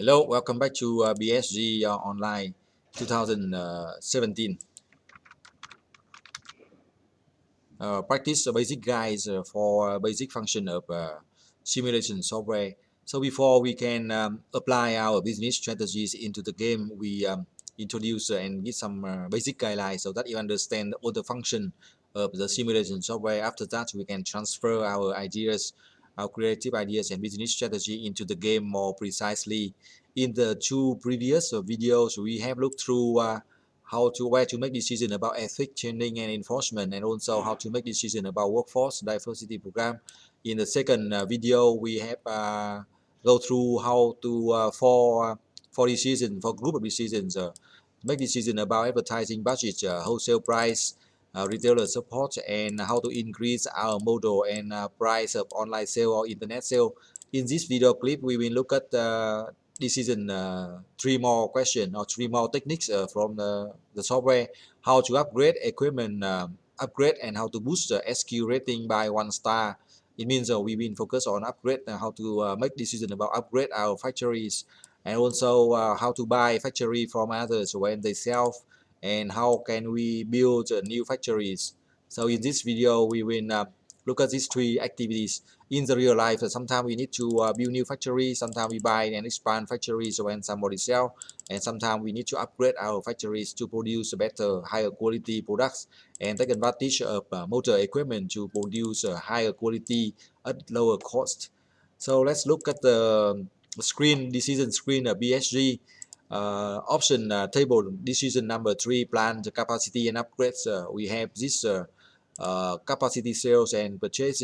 Hello, welcome back to BSG Online 2017. Practice basic guides for basic function of simulation software. So before we can apply our business strategies into the game, we introduce and give some basic guidelines so that you understand all the function of the simulation software. After that, we can transfer our ideas, our creative ideas and business strategy into the game more precisely. In the two previous videos, we have looked through where to make decision about ethics training and enforcement, and also how to make decision about workforce diversity program. In the second video, we have go through how to for decision for group of decisions, make decision about advertising budget, wholesale price, retailer support, and how to increase our model and price of online sale or internet sale. In this video clip, we will look at decision three more questions or three more techniques from the software: how to upgrade equipment, upgrade, and how to boost the SQ rating by 1 star. It means we will focus on upgrade, how to make decision about upgrade our factories, and also how to buy factory from others when they sell, and how can we build new factories. So in this video, we will look at these three activities. In the real life, sometimes we need to build new factories, sometimes we buy and expand factories when somebody sell, and sometimes we need to upgrade our factories to produce better, higher quality products and take advantage of motor equipment to produce higher quality at lower cost. So let's look at the screen, decision screen of BSG. Option table, decision number 3, plant capacity and upgrades. We have this capacity sales and purchase.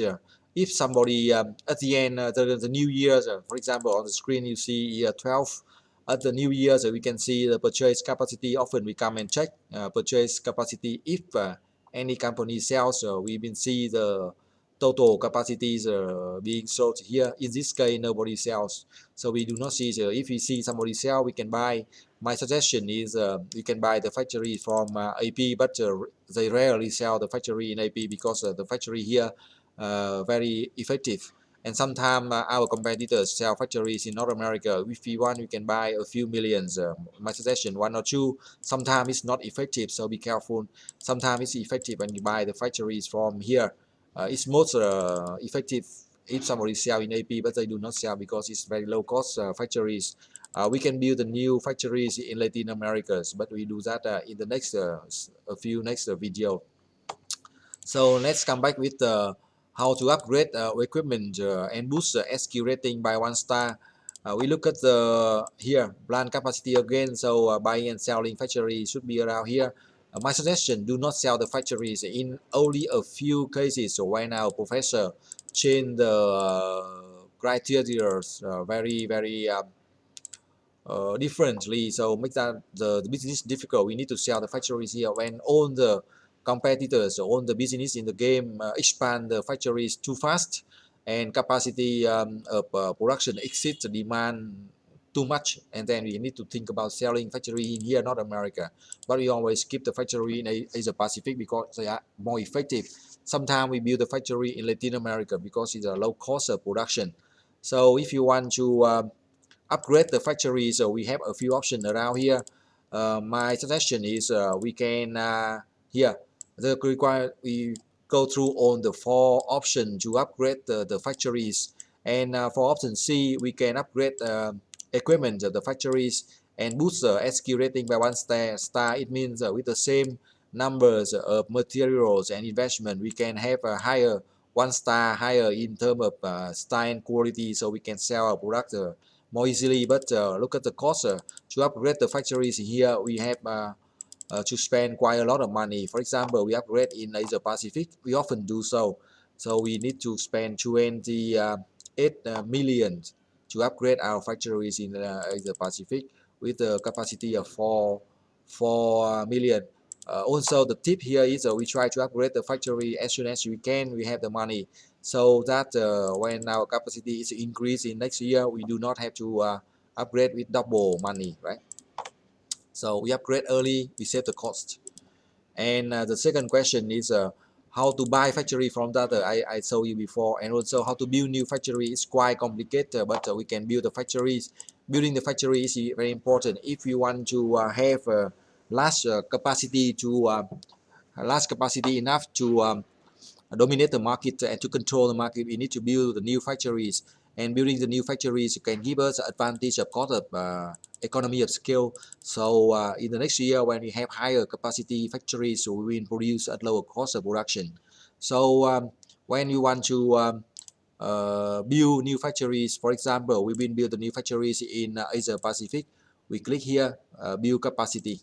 If somebody at the end, the new year, for example, on the screen you see year 12. At the new year, we can see the purchase capacity. Often we come and check purchase capacity. If any company sells, we will see the total capacities being sold here. In this case, nobody sells, so we do not see. If we see somebody sell, we can buy. My suggestion is we can buy the factory from AP, but they rarely sell the factory in AP because the factory here very effective. And sometimes our competitors sell factories in North America. If we want, we can buy a few millions. My suggestion, 1 or 2. Sometimes it's not effective, so be careful. Sometimes it's effective when you buy the factories from here. It's most effective if somebody sell in AP, but they do not sell because it's very low cost factories. We can build the new factories in Latin America, but we do that in the next next video. So let's come back with how to upgrade equipment and boost the SQ rating by 1 star. We look at the here plant capacity again. So buying and selling factory should be around here. My suggestion: do not sell the factories in only a few cases. So when our professor change the criteria very differently, so make that the business difficult. We need to sell the factories here when all the competitors, all the business in the game expand the factories too fast, and capacity of production exceeds the demand too much, and then we need to think about selling factory in here, North America. But we always keep the factory in Asia Pacific because they are more effective. Sometimes we build the factory in Latin America because it's a low cost of production. So if you want to upgrade the factory, so we have a few options around here. My suggestion is we can here the require we go through on the 4 options to upgrade the factories, and for option C we can upgrade equipment of the factories and boost the SQ rating by 1 star. It means with the same numbers of materials and investment, we can have a higher 1 star, higher in terms of style and quality, so we can sell our product more easily. But look at the cost to upgrade the factories here. We have to spend quite a lot of money. For example, we upgrade in Asia Pacific. We often do so. So we need to spend 28 million to upgrade our factories in Asia Pacific with a capacity of 4 million. Also, the tip here is we try to upgrade the factory as soon as we can. We have the money, so that when our capacity is increased in next year, we do not have to upgrade with double money, right? So we upgrade early, we save the cost. And the second question is how to buy factory from data. I showed you before, and also how to build new factory is quite complicated, but we can build the factories building the factory is very important. If you want to have a large capacity to large capacity enough to dominate the market and to control the market, we need to build the new factories. And building the new factories can give us advantage of cost of economy of scale. So in the next year, when we have higher capacity factories, so we will produce at lower cost of production. So when you want to build new factories, for example, we will build the new factories in Asia Pacific. We click here, build capacity,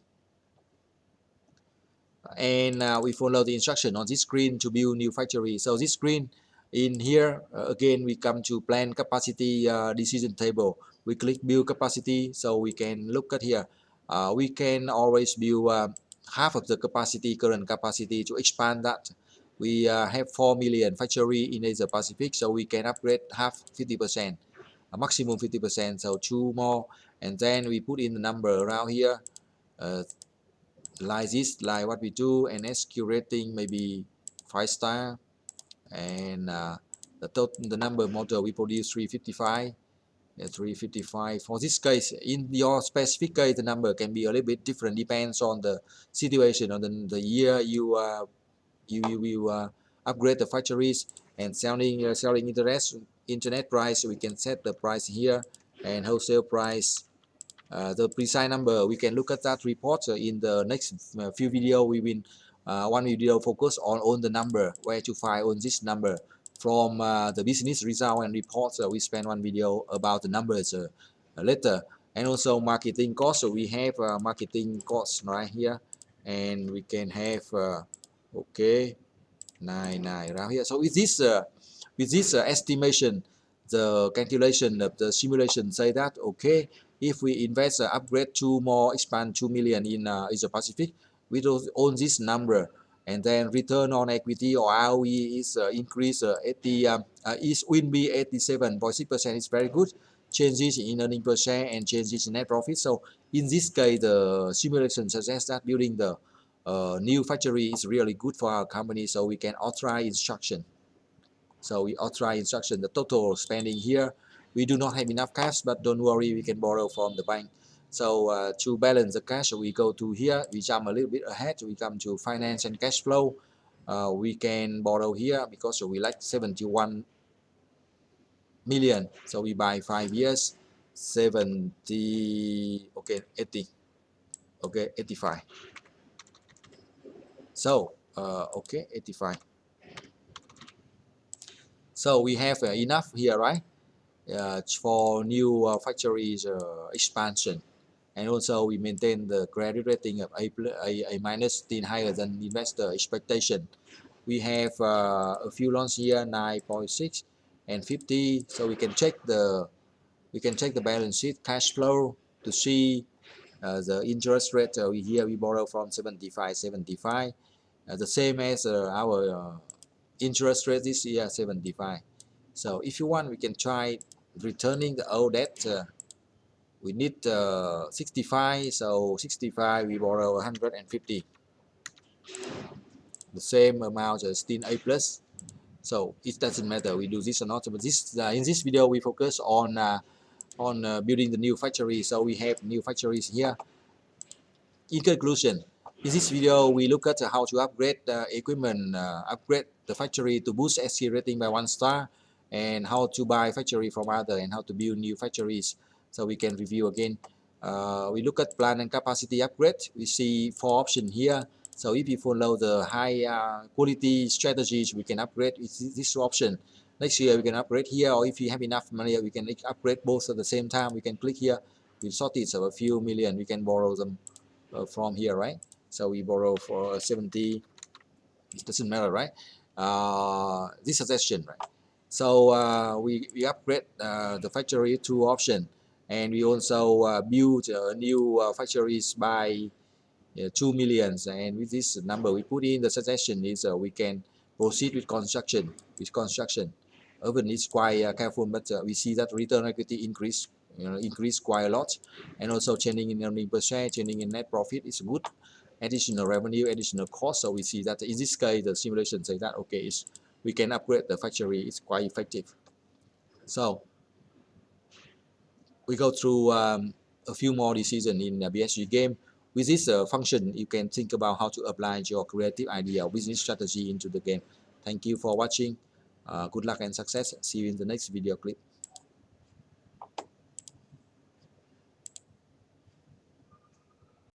and we follow the instruction on this screen to build new factory. So this screen in here, again, we come to plan capacity decision table. We click build capacity, so we can look at here. We can always build half of the capacity, current capacity, to expand that. We have 4 million factory in Asia Pacific, so we can upgrade half 50%, maximum 50%, so 2 more, and then we put in the number around here. Like this, like what we do, and SQ rating maybe 5 star, and the number motor we produce 355. 355 for this case. In your specific case, the number can be a little bit different, depends on the situation, on the year you will upgrade the factories. And selling internet price, we can set the price here, and wholesale price. The precise number, we can look at that report in the next few video. We will one video focus on the number, where to find on this number from the business result and reports. We spend one video about the numbers later. And also marketing costs, so we have marketing costs right here, and we can have okay, 99 around here. So with this estimation, the calculation of the simulation say that okay, if we invest upgrade 2 more, expand 2 million in Asia Pacific, we don't own this number, and then return on equity or ROE is increase 80 is will be 87.6%. It's very good. Changes in earning per share and changes in net profit. So in this case, the simulation suggests that building the new factory is really good for our company, so we can authorize instruction. So we authorize instruction. The total spending here, we do not have enough cash, but don't worry, we can borrow from the bank. So to balance the cash, we go to here, we jump a little bit ahead, we come to finance and cash flow. We can borrow here because we like 71 million, so we buy 5 years, 70, okay, 80, okay, 85. So okay, 85. So we have enough here, right? For new factories expansion, and also we maintain the credit rating of A minus, still higher than investor expectation. We have a few loans here, 9.6 and 50. So we can check the balance sheet, cash flow, to see the interest rate. Here we borrow from 75, the same as our interest rate this year, 75. So if you want, we can try returning the old debt. We need 65, so 65 we borrow 150, the same amount as still A plus. So it doesn't matter we do this or not, but this in this video we focus on building the new factory. So we have new factories here. In conclusion, in this video, we look at how to upgrade the equipment, upgrade the factory to boost SC rating by 1 star, and how to buy factory from other, and how to build new factories. So we can review again. We look at plan and capacity upgrade. We see 4 options here. So if you follow the high quality strategies, we can upgrade with this option. Next year we can upgrade here, or if you have enough money, we can upgrade both at the same time. We can click here with shortage of a few million. We can borrow them from here, right? So we borrow for 70. It doesn't matter, right? This suggestion, right? So we upgrade the factory to option, and we also build new factories by 2 millions. And with this number we put in, the suggestion is we can proceed with construction. Even it's quite careful, but we see that return on equity increase quite a lot, and also changing in earning per share, changing in net profit is good. Additional revenue, additional cost. So we see that in this case the simulation say that okay, we can upgrade the factory. It's quite effective. So we go through a few more decisions in the BSG game. With this function, you can think about how to apply your creative idea or business strategy into the game. Thank you for watching. Good luck and success. See you in the next video clip.